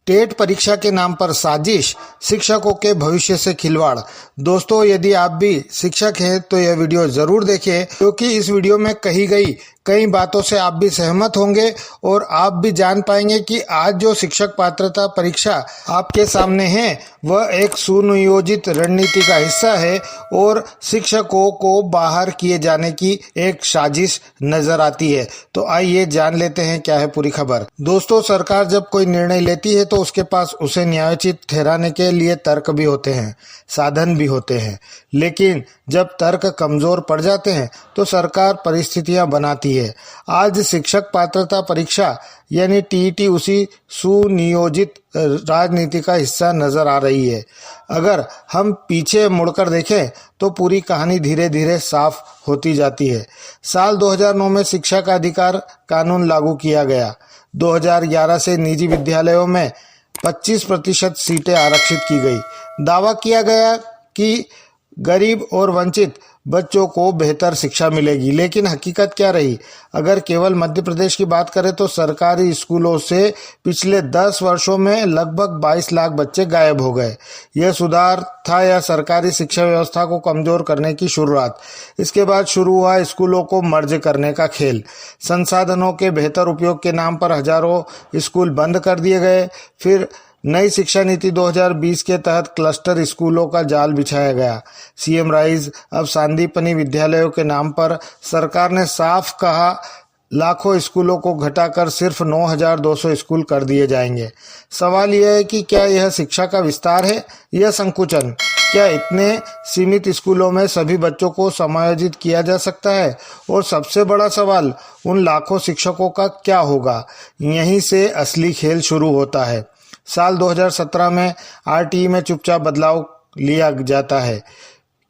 TET परीक्षा के नाम पर साजिश, शिक्षकों के भविष्य से खिलवाड़। दोस्तों, यदि आप भी शिक्षक हैं तो यह वीडियो जरूर देखें, क्योंकि इस वीडियो में कही गई कई बातों से आप भी सहमत होंगे और आप भी जान पाएंगे कि आज जो शिक्षक पात्रता परीक्षा आपके सामने है वह एक सुनियोजित रणनीति का हिस्सा है और शिक्षकों को बाहर किए जाने की एक साजिश नजर आती है। तो आइए जान लेते हैं क्या है पूरी खबर। दोस्तों, सरकार जब कोई निर्णय लेती है तो उसके पास उसे न्यायोचित ठहराने के लिए तर्क भी होते हैं, साधन भी होते हैं, लेकिन जब तर्क कमजोर पड़ जाते हैं तो सरकार परिस्थितियां बनाती है। आज शिक्षक पात्रता परीक्षा यानी टीईटी उसी सुनियोजित राजनीति का हिस्सा नजर आ रही है। अगर हम पीछे मुड़कर देखें तो पूरी कहानी धीरे धीरे साफ होती जाती है। साल 2009 में शिक्षा का अधिकार कानून लागू किया गया। 2011 से निजी विद्यालयों में 25% सीटें आरक्षित की गई। दावा किया गया कि गरीब और वंचित बच्चों को बेहतर शिक्षा मिलेगी, लेकिन हकीकत क्या रही? अगर केवल मध्य प्रदेश की बात करें तो सरकारी स्कूलों से पिछले 10 वर्षों में लगभग 22 लाख बच्चे गायब हो गए। यह सुधार था या सरकारी शिक्षा व्यवस्था को कमजोर करने की शुरुआत? इसके बाद शुरू हुआ स्कूलों को मर्ज करने का खेल। संसाधनों के बेहतर उपयोग के नाम पर हजारों स्कूल बंद कर दिए गए। फिर नई शिक्षा नीति 2020 के तहत क्लस्टर स्कूलों का जाल बिछाया गया। सीएम राइज अब सांदीपनी विद्यालयों के नाम पर सरकार ने साफ कहा लाखों स्कूलों को घटाकर सिर्फ 9,200 स्कूल कर दिए जाएंगे। सवाल यह है कि क्या यह शिक्षा का विस्तार है या संकुचन? क्या इतने सीमित स्कूलों में सभी बच्चों को समायोजित किया जा सकता है? और सबसे बड़ा सवाल, उन लाखों शिक्षकों का क्या होगा? यहीं से असली खेल शुरू होता है। साल 2017 में आरटीई में चुपचाप बदलाव लिया जाता है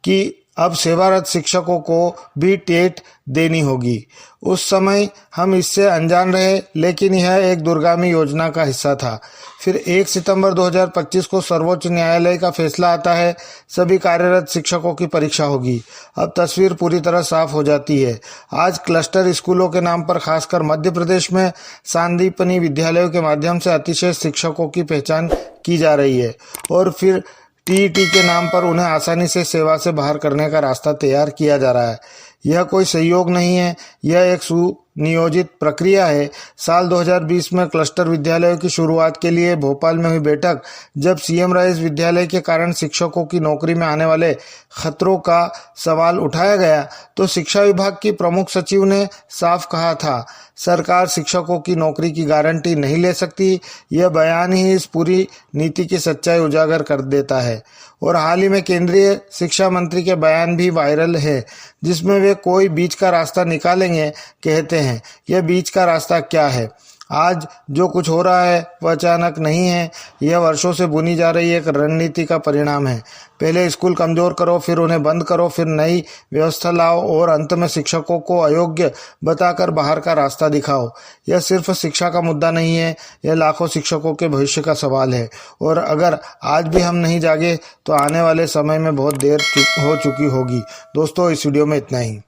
कि अब सेवारत शिक्षकों को भी टेट देनी होगी। उस समय हम इससे अनजान रहे, लेकिन यह एक दूरगामी योजना का हिस्सा था। फिर 1 सितंबर 2025 को सर्वोच्च न्यायालय का फैसला आता है, सभी कार्यरत शिक्षकों की परीक्षा होगी। अब तस्वीर पूरी तरह साफ हो जाती है। आज क्लस्टर स्कूलों के नाम पर खासकर मध्य प्रदेश में सांदीपनी विद्यालयों के माध्यम से अतिशय शिक्षकों की पहचान की जा रही है और फिर टीईटी के नाम पर उन्हें आसानी से सेवा से बाहर करने का रास्ता तैयार किया जा रहा है। यह कोई सहयोग नहीं है, यह एक सुनियोजित प्रक्रिया है। साल 2020 में क्लस्टर विद्यालयों की शुरुआत के लिए भोपाल में हुई बैठक, जब सीएम राइज विद्यालय के कारण शिक्षकों की नौकरी में आने वाले खतरों का सवाल उठाया गया, तो शिक्षा विभाग की प्रमुख सचिव ने साफ कहा था सरकार शिक्षकों की नौकरी की गारंटी नहीं ले सकती। यह बयान ही इस पूरी नीति की सच्चाई उजागर कर देता है। और हाल ही में केंद्रीय शिक्षा मंत्री के बयान भी वायरल है, जिसमें वे कोई बीच का रास्ता निकालेंगे कहते हैं। यह बीच का रास्ता क्या है? आज जो कुछ हो रहा है वह अचानक नहीं है, यह वर्षों से बुनी जा रही एक रणनीति का परिणाम है। पहले स्कूल कमजोर करो, फिर उन्हें बंद करो, फिर नई व्यवस्था लाओ और अंत में शिक्षकों को अयोग्य बताकर बाहर का रास्ता दिखाओ। यह सिर्फ शिक्षा का मुद्दा नहीं है, यह लाखों शिक्षकों के भविष्य का सवाल है। और अगर आज भी हम नहीं जागे तो आने वाले समय में बहुत देर हो चुकी होगी। दोस्तों, इस वीडियो में इतना ही।